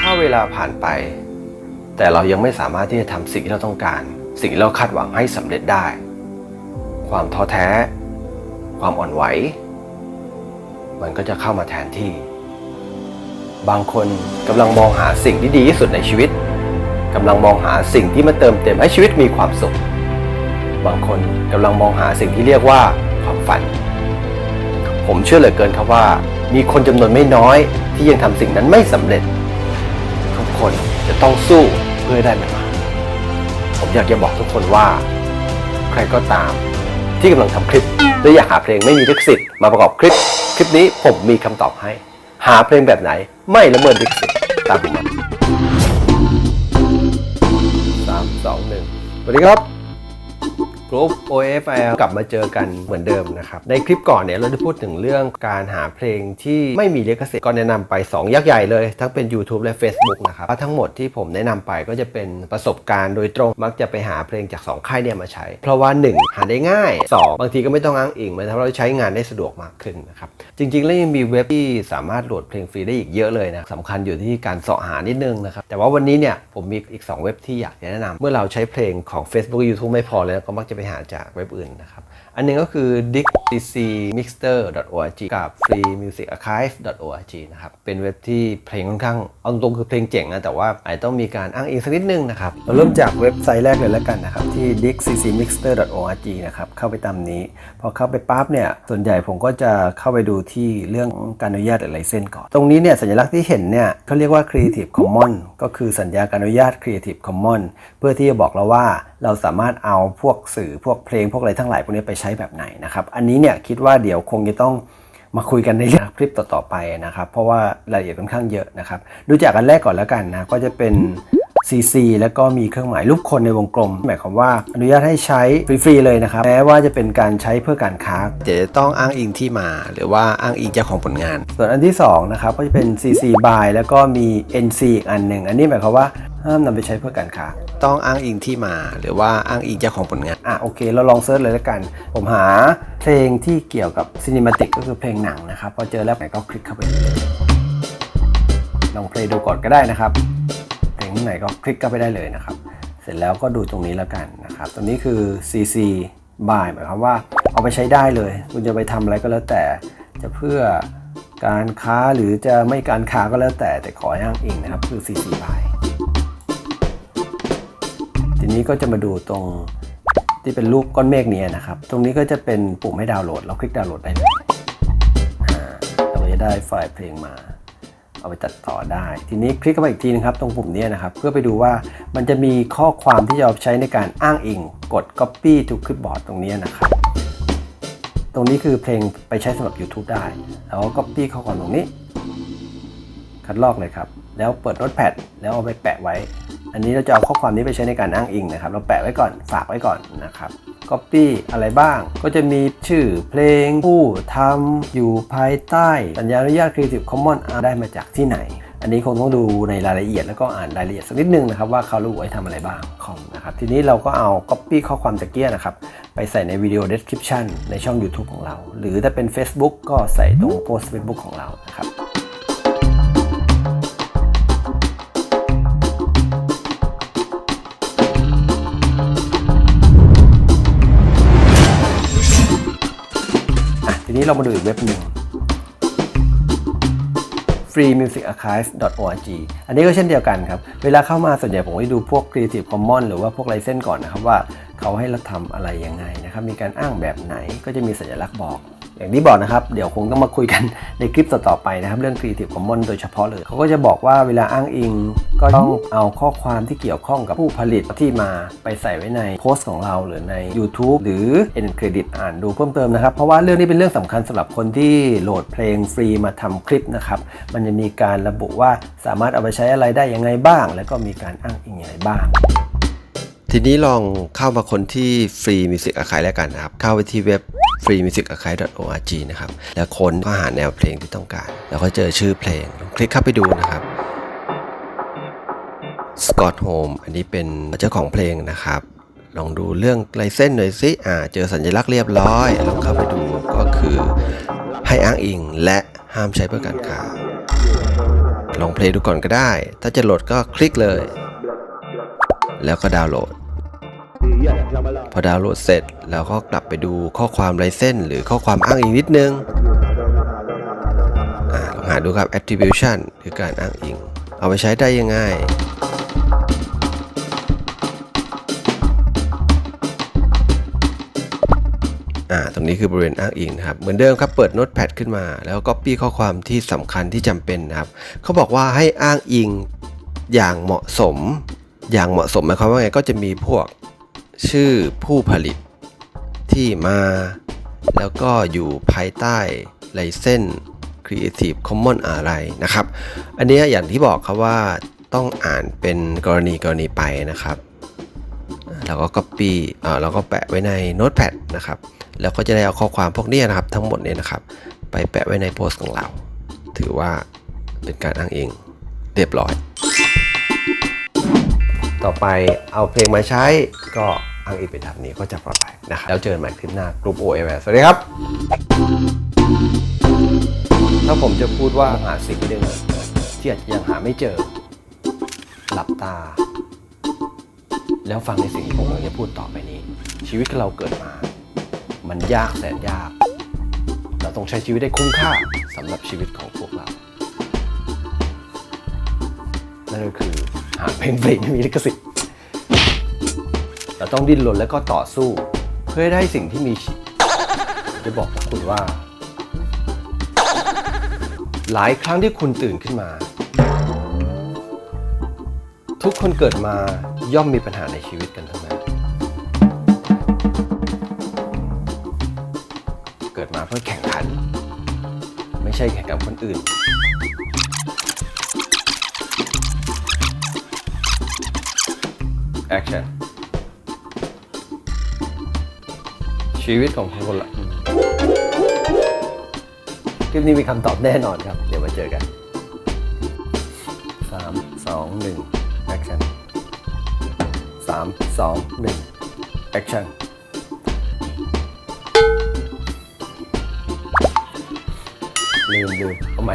าเวลาผ่านไปแต่เรายังไม่สามารถที่จะทำสิ่งที่เราต้องการสิ่งที่เราคาดหวังให้สำเร็จได้ความท้อแท้ความอ่อนไหวมันก็จะเข้ามาแทนที่บางคนกำลังมองหาสิ่งที่ดีที่สุดในชีวิตกำลังมองหาสิ่งที่มาเติมเต็มให้ชีวิตมีความสุขบางคนกำลังมองหาสิ่งที่เรียกว่าความฝันผมเชื่อเหลือเกินครับว่ามีคนจำนวนไม่น้อยที่ยังทำสิ่งนั้นไม่สำเร็จทุกคนจะต้องสู้เพื่อได้มันมาผมอยากจะบอกทุกคนว่าใครก็ตามที่กำลังทำคลิปหรืออยากหาเพลงไม่มีลิขสิทธิ์มาประกอบคลิปนี้ผมมีคำตอบให้หาเพลงแบบไหนไม่ละเมิดลิขสิทธิ์ตามผมมา3 2 1 สวัสดีครับกรุ๊ป OFL กลับมาเจอกันเหมือนเดิมนะครับในคลิปก่อนเนี่ยเราได้พูดถึงเรื่องการหาเพลงที่ไม่มีลิขสิทธิ์ก็แนะนำไป2ยักษ์ใหญ่เลยทั้งเป็น YouTube และ Facebook นะครับทั้งหมดที่ผมแนะนำไปก็จะเป็นประสบการณ์โดยตรงมักจะไปหาเพลงจาก2ค่ายเนี่ยมาใช้เพราะว่า1หาได้ง่าย2บางทีก็ไม่ต้องอ้างอิงมันทำให้เราใช้งานได้สะดวกมากขึ้นนะครับจริงๆแล้วยังมีเว็บที่สามารถโหลดเพลงฟรีได้อีกเยอะเลยนะสำคัญอยู่ที่การเสาะหานิดนึงนะครับแต่ว่าวันนี้เนี่ยผมมีอีก2เว็บที่อยากจะแนะนำเมื่อเราใช้เพลงของ Facebook YouTube ไม่พอแล้วก็มักจะไปหาจากเว็บอื่นนะครับอันนึงก็คือ dixccmixter.org กับ freemusicarchive.org นะครับเป็นเว็บที่เพลงค่อนข้างเอาตรงคือเพลงเจ๋งนะแต่ว่าอาจจะต้องมีการอ้างอิงสักนิดนึงนะครับเราเริ่มจากเว็บไซต์แรกเลยแล้วกันนะครับที่ dixccmixter.org นะครับเข้าไปตามนี้พอเข้าไปปั๊บเนี่ยส่วนใหญ่ผมก็จะเข้าไปดูที่เรื่องการอนุญาตหรือไลเซนส์ก่อนตรงนี้เนี่ยสัญลักษณ์ที่เห็นเนี่ยเขาเรียกว่า Creative Commons ก็คือสัญญาการอนุญาต Creative Commons เพื่อที่จะบอกเราว่าเราสามารถเอาพวกสื่อพวกเพลงพวกอะไรทั้งหลายพวกนี้ไปใช้แบบไหนนะครับอันนี้เนี่ยคิดว่าเดี๋ยวคงจะต้องมาคุยกันในคลิปต่อๆไปนะครับเพราะว่ารายละเอียดค่อนข้างเยอะนะครับดูจากอันแรกก่อนแล้วกันนะก็จะเป็น CC แล้วก็มีเครื่องหมายรูปคนในวงกลมหมายความว่าอนุญาตให้ใช้ฟรีๆเลยนะครับแม้ว่าจะเป็นการใช้เพื่อการค้าจะต้องอ้างอิงที่มาหรือว่าอ้างอิงเจ้าของผลงานส่วนอันที่2นะครับก็จะเป็น CC BY แล้วก็มี NC อีกอันหนึ่งอันนี้หมายความว่าห้ามนำไปใช้เพื่อการค้าต้องอ้างอิงที่มาหรือว่าอ้างอิงเจ้าของผลงานโอเคเราลองเซิร์ชเลยแล้วกันผมหาเพลงที่เกี่ยวกับซินิมาติกก็คือเพลงหนังนะครับพอเจอแล้วไหนก็คลิกเข้าไปลองเพลงดูก่อนก็ได้นะครับเพลงไหนก็คลิกเข้าไปได้เลยนะครับเสร็จแล้วก็ดูตรงนี้แล้วกันนะครับตรงนี้คือ CC BY หมายความว่าเอาไปใช้ได้เลยคุณจะไปทำอะไรก็แล้วแต่จะเพื่อการค้าหรือจะไม่การค้าก็แล้วแต่ขอให้อ้างอิงนะครับคือ CC BYทีนี้ก็จะมาดูตรงที่เป็นรูปก้อนเมฆนี้นะครับตรงนี้ก็จะเป็นปุ่มให้ดาวน์โหลดเราคลิกดาวน์โหลดได้เลยเราจะได้ไฟล์เพลงมาเอาไปตัดต่อได้ทีนี้คลิกเข้าไปอีกทีนึงครับตรงปุ่มนี้นะครับเพื่อไปดูว่ามันจะมีข้อความที่จะเอาใช้ในการอ้างอิงกด copy to clipboard ตรงนี้นะครับตรงนี้คือเพลงไปใช้สำหรับ YouTube ได้แล้ว copy ข้อความตรงนี้คัดลอกเลยครับแล้วเปิด Notepad แล้วเอาไปแปะไว้อันนี้เราจะเอาข้อความนี้ไปใช้ในการอ้างอิงนะครับเราแปะไว้ก่อนฝากไว้ก่อนนะครับ Copy อะไรบ้างก็จะมีชื่อเพลงผู้ทำอยู่ภายใต้สัญญาอนุญาต Creative Commons ได้มาจากที่ไหนอันนี้คงต้องดูในรายละเอียดแล้วก็อ่านรายละเอียดสักนิดนึงนะครับว่าเขาระบุไว้ทำอะไรบ้างนะครับทีนี้เราก็เอา Copy ข้อความตะเกียนะครับไปใส่ในวิดีโอ Description ในช่อง YouTube ของเราหรือถ้าเป็น Facebook ก็ใส่ตรงโพสต์ Facebook ของเรานะครับทีนี้เรามาดูอีกเว็บหนึ่ง freemusicarchive.org อันนี้ก็เช่นเดียวกันครับเวลาเข้ามาส่วนใหญ่ผมให้ดูพวก Creative Commons หรือว่าพวกไลเซนส์ก่อนนะครับว่าเขาให้เราทำอะไรยังไงนะครับมีการอ้างแบบไหนก็จะมีสัญลักษณ์บอกอย่างที่บอกนะครับเดี๋ยวคงต้องมาคุยกันในคลิปต่อๆไปนะครับเรื่อง Creative Commons โดยเฉพาะเลยเขาก็จะบอกว่าเวลาอ้างอิงก็ต้องเอาข้อความที่เกี่ยวข้องกับผู้ผลิตที่มาไปใส่ไว้ในโพสต์ของเราหรือใน YouTube หรือ End Credit อ่านดูเพิ่มเติมนะครับเพราะว่าเรื่องนี้เป็นเรื่องสำคัญสำหรับคนที่โหลดเพลงฟรีมาทำคลิปนะครับมันจะมีการระบุว่าสามารถเอาไปใช้อะไรได้ยังไงบ้างแล้วก็มีการอ้างอิงอย่างไรบ้างทีนี้ลองเข้ามาคนที่ Free Music Archive แล้วกันนะครับเข้าไปที่เว็บ freemusicarchive.org นะครับแล้วค้นก็หาแนวเพลงที่ต้องการแล้วก็เจอชื่อเพลงลองคลิกเข้าไปดูนะครับ Scott Home อันนี้เป็นเจ้าของเพลงนะครับลองดูเรื่องลายเส้นหน่อยสิเจอสัญลักษณ์เรียบร้อยลองเข้าไปดูก็คือให้อ้างอิงและห้ามใช้เพื่อการค้า ลองเพลย์ดูก่อนก็ได้ ถ้าจะโหลดก็คลิกเลย แล้วก็ดาวน์โหลด พอดาวน์โหลดเสร็จแล้วก็กลับไปดูข้อความลายเส้นหรือข้อความอ้างอิงนิดนึงลองหาดูครับ attribution คือการอ้างอิงเอาไปใช้ได้ยังไงตรงนี้คือบริเวณอ้างอิงนะครับเหมือนเดิมครับเปิด Notepad ขึ้นมาแล้ว Copy ข้อความที่สำคัญที่จำเป็นนะครับเขาบอกว่าให้อ้างอิงอย่างเหมาะสมหมายความว่าไงก็จะมีพวกชื่อผู้ผลิตที่มาแล้วก็อยู่ภายใต้ไลเซนส์ Creative Commons อะไรนะครับอันนี้อย่างที่บอกครับว่าต้องอ่านเป็นกรณีไปนะครับแล้วก็ Copy แล้วก็แปะไว้ใน Notepad นะครับแล้วก็จะได้เอาข้อความพวกนี้นะครับทั้งหมดเนี่ยนะครับไปแปะไว้ในโพสต์ของเราถือว่าเป็นการอ้างอิงเรียบร้อยต่อไปเอาเพลงมาใช้ก็อ้างอิงเป็นแบบนี้ก็จะปลอดภัยนะครับแล้วเจอกันใหม่คลิปหน้ากลุ่ม OMS สวัสดีครับถ้าผมจะพูดว่าหาสิ่งหนึ่งที่อาจจะยังหาไม่เจอหลับตาแล้วฟังในสิ่งที่ผมกำลังจะพูดต่อไปนี้ชีวิตของเราเกิดมามันยากแสนยากเราต้องใช้ชีวิตได้คุ้มค่าสำหรับชีวิตของพวกเรานั่นก็คือหาเพลงไม่มีลิขสิทธิ์เราต้องดิ้นรนและก็ต่อสู้เพื่อได้สิ่งที่มีจะบอกกับคุณว่าหลายครั้งที่คุณตื่นขึ้นมาทุกคนเกิดมาย่อมมีปัญหาในชีวิตกันทั้งนั้นเกิดมาเพื่อแข่งขันไม่ใช่แข่งกับคนอื่นAction ชีวิตของคนละคลิปนี้มีคำตอบแน่นอนครับเดี๋ยวมาเจอกัน3 2 1 Action 3 2 1 Action ลืมเอาใหม่